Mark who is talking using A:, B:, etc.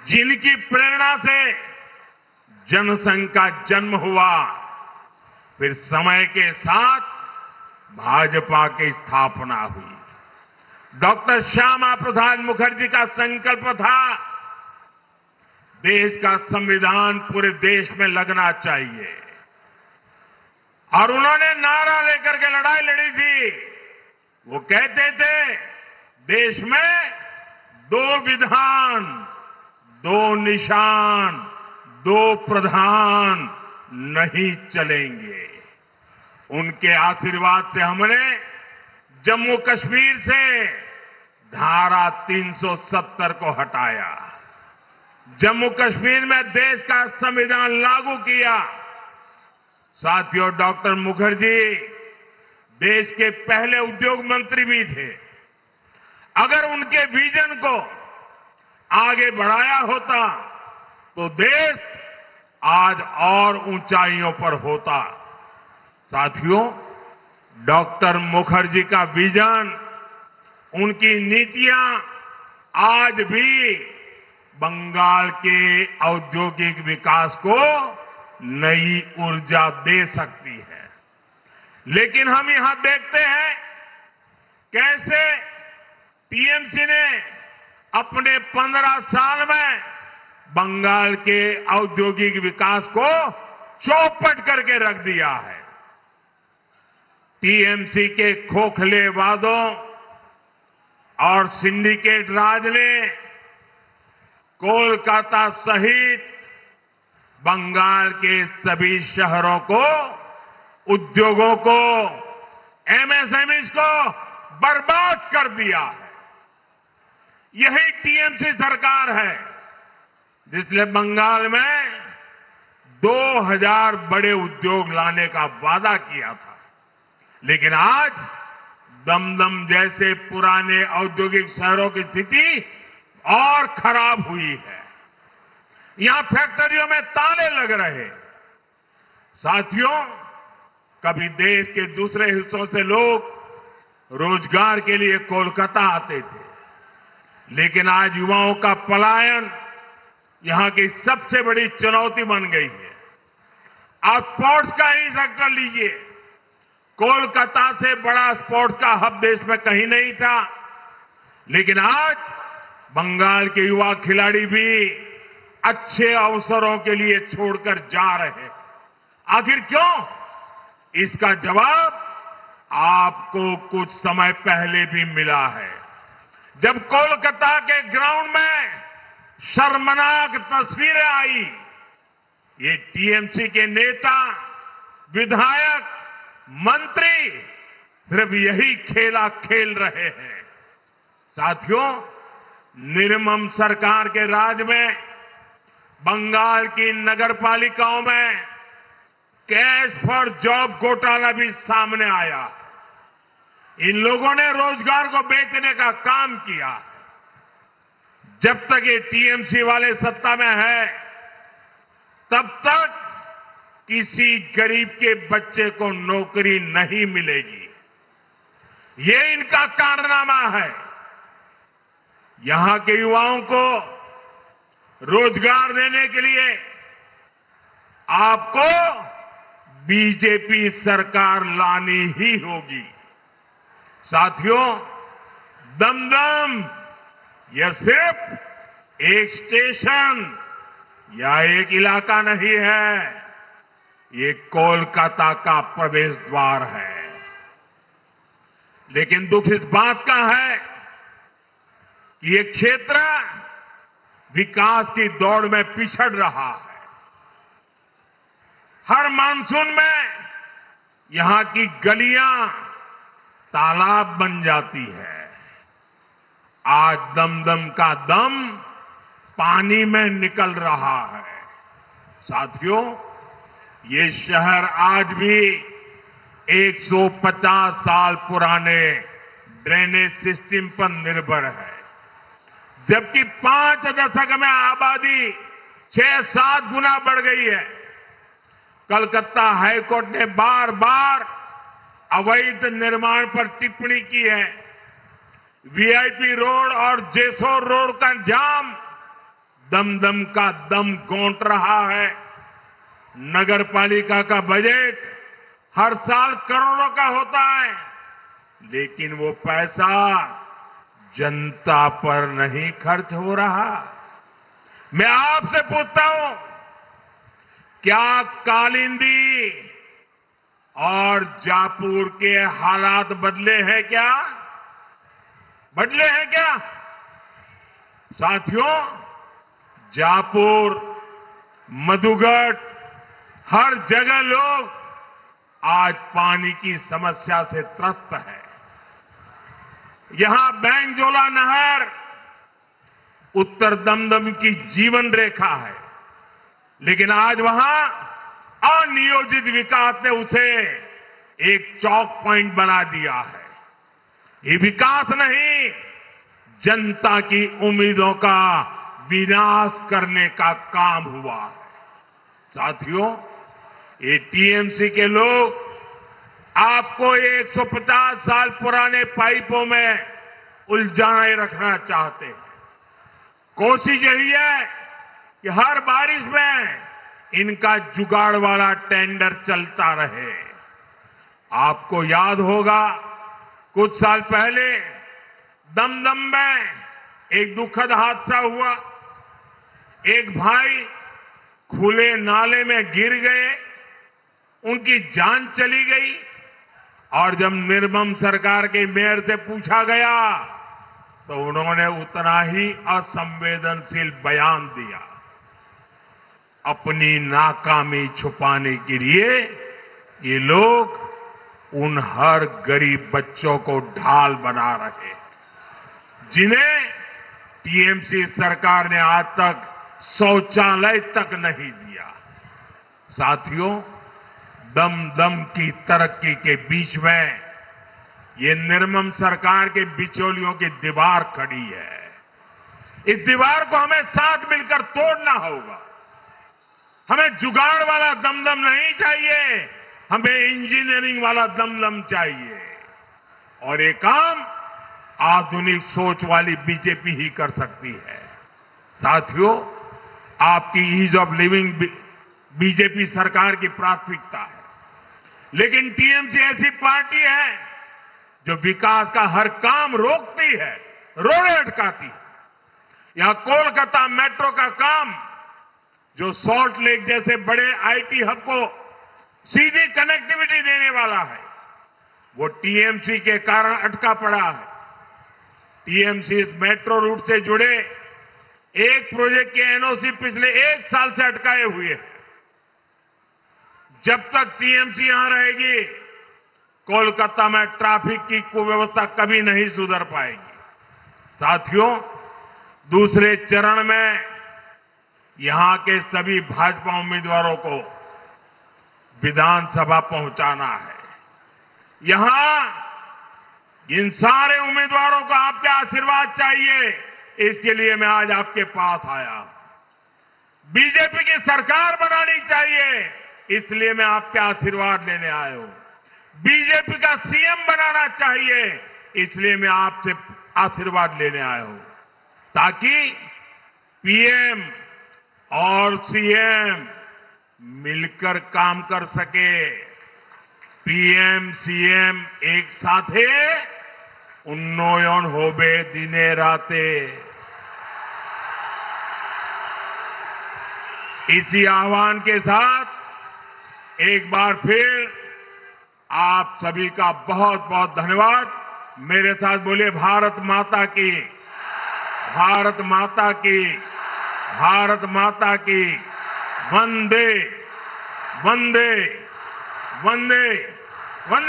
A: जिनकी प्रेरणा से जनसंघ का जन्म हुआ, फिर समय के साथ भाजपा की स्थापना हुई। डॉक्टर श्यामा प्रसाद मुखर्जी का संकल्प था, देश का संविधान पूरे देश में लगना चाहिए, और उन्होंने नारा लेकर के लड़ाई लड़ी थी। वो कहते थे, देश में 2 विधान, 2 निशान, 2 प्रधान नहीं चलेंगे। उनके आशीर्वाद से हमने जम्मू कश्मीर से धारा 370 को हटाया, जम्मू कश्मीर में देश का संविधान लागू किया। साथियों, डॉक्टर मुखर्जी देश के पहले उद्योग मंत्री भी थे। अगर उनके विजन को आगे बढ़ाया होता तो देश आज और ऊंचाइयों पर होता। साथियों, डॉक्टर मुखर्जी का विजन, उनकी नीतियां आज भी बंगाल के औद्योगिक विकास को नई ऊर्जा दे सकती है। लेकिन हम यहां देखते हैं कैसे टीएमसी ने अपने 15 साल में बंगाल के औद्योगिक विकास को चौपट करके रख दिया है। टीएमसी के खोखले वादों और सिंडिकेट राज ने कोलकाता सहित बंगाल के सभी शहरों को, उद्योगों को, एमएसएमईज को बर्बाद कर दिया है। यही टीएमसी सरकार है जिसने बंगाल में 2000 बड़े उद्योग लाने का वादा किया था। लेकिन आज दमदम जैसे पुराने औद्योगिक शहरों की स्थिति और खराब हुई है। यहां फैक्ट्रियों में ताले लग रहे। साथियों, कभी देश के दूसरे हिस्सों से लोग रोजगार के लिए कोलकाता आते थे, लेकिन आज युवाओं का पलायन यहां की सबसे बड़ी चुनौती बन गई है। आप स्पोर्ट्स का ही सेक्टर लीजिए, कोलकाता से बड़ा स्पोर्ट्स का हब देश में कहीं नहीं था, लेकिन आज बंगाल के युवा खिलाड़ी भी अच्छे अवसरों के लिए छोड़कर जा रहे हैं। आखिर क्यों? इसका जवाब आपको कुछ समय पहले भी मिला है, जब कोलकाता के ग्राउंड में शर्मनाक तस्वीरें आई। ये टीएमसी के नेता, विधायक, मंत्री सिर्फ यही खेला खेल रहे हैं। साथियों, निर्मम सरकार के राज में बंगाल की नगरपालिकाओं में कैश फॉर जॉब घोटाला भी सामने आया। इन लोगों ने रोजगार को बेचने का काम किया। जब तक ये टीएमसी वाले सत्ता में है, तब तक किसी गरीब के बच्चे को नौकरी नहीं मिलेगी। ये इनका कारनामा है। यहां के युवाओं को रोजगार देने के लिए आपको बीजेपी सरकार लानी ही होगी। साथियों, दमदम यह सिर्फ एक स्टेशन या एक इलाका नहीं है, ये कोलकाता का प्रवेश द्वार है। लेकिन दुख इस बात का है कि ये क्षेत्र विकास की दौड़ में पिछड़ रहा है। हर मानसून में यहां की गलियां तालाब बन जाती है। आज दमदम का दम पानी में निकल रहा है। साथियों, ये शहर आज भी 150 साल पुराने ड्रेनेज सिस्टम पर निर्भर है, जबकि 5 दशक में आबादी 6-7 गुना बढ़ गई है। कलकत्ता हाईकोर्ट ने बार बार अवैध निर्माण पर टिप्पणी की है। वीआईपी रोड और जेसोर रोड का जाम दम दम का दम घोंट रहा है। नगर पालिका का बजट हर साल करोड़ों का होता है, लेकिन वो पैसा जनता पर नहीं खर्च हो रहा। मैं आपसे पूछता हूं, क्या कालिंदी और जापुर के हालात बदले हैं क्या? बदले हैं क्या? साथियों, जापुर, मधुगढ़, हर जगह लोग आज पानी की समस्या से त्रस्त है। यहां बैंगजोला नहर उत्तर दमदम की जीवन रेखा है, लेकिन आज वहां अनियोजित विकास ने उसे एक चौक पॉइंट बना दिया है। ये विकास नहीं, जनता की उम्मीदों का विनाश करने का काम हुआ है। साथियों, ये टीएमसी के लोग आपको 150 साल पुराने पाइपों में उलझाए रखना चाहते हैं। कोशिश यही है कि हर बारिश में इनका जुगाड़ वाला टेंडर चलता रहे। आपको याद होगा, कुछ साल पहले दमदम में एक दुखद हादसा हुआ। एक भाई खुले नाले में गिर गए, उनकी जान चली गई, और जब निर्मम सरकार के मेयर से पूछा गया तो उन्होंने उतना ही असंवेदनशील बयान दिया। अपनी नाकामी छुपाने के लिए ये लोग उन हर गरीब बच्चों को ढाल बना रहे हैं, जिन्हें टीएमसी सरकार ने आज तक शौचालय तक नहीं दिया। साथियों, दम दम की तरक्की के बीच में ये निर्मम सरकार के बिचौलियों की दीवार खड़ी है। इस दीवार को हमें साथ मिलकर तोड़ना होगा। हमें जुगाड़ वाला दमदम नहीं चाहिए, हमें इंजीनियरिंग वाला दमदम चाहिए। और ये काम आधुनिक सोच वाली बीजेपी ही कर सकती है। साथियों, आपकी ईज ऑफ लिविंग बीजेपी सरकार की प्राथमिकता है, लेकिन टीएमसी ऐसी पार्टी है जो विकास का हर काम रोकती है, रोड़े अटकाती है। यहां कोलकाता मेट्रो का काम, जो सॉल्ट लेक जैसे बड़े आईटी हब को सीधी कनेक्टिविटी देने वाला है, वो टीएमसी के कारण अटका पड़ा है। टीएमसी इस मेट्रो रूट से जुड़े एक प्रोजेक्ट के एनओसी पिछले 1 साल से अटकाए हुए हैं। जब तक टीएमसी यहां रहेगी, कोलकाता में ट्रैफिक की कुव्यवस्था कभी नहीं सुधर पाएगी। साथियों, दूसरे चरण में यहां के सभी भाजपा उम्मीदवारों को विधानसभा पहुंचाना है। यहां इन सारे उम्मीदवारों को आपके आशीर्वाद चाहिए, इसके लिए मैं आज आपके पास आया। बीजेपी की सरकार बनानी चाहिए, इसलिए मैं आपके आशीर्वाद लेने आया हूं। बीजेपी का सीएम बनाना चाहिए, इसलिए मैं आपसे आशीर्वाद लेने आया हूं, ताकि पीएम और सीएम मिलकर काम कर सके। पीएम सीएम एक साथे उन्नयन होबे दिने राते। इसी आह्वान के साथ एक बार फिर आप सभी का बहुत बहुत धन्यवाद। मेरे साथ बोलिए, भारत माता की, भारत माता की, भारत माता की। वंदे वंदे वंदे।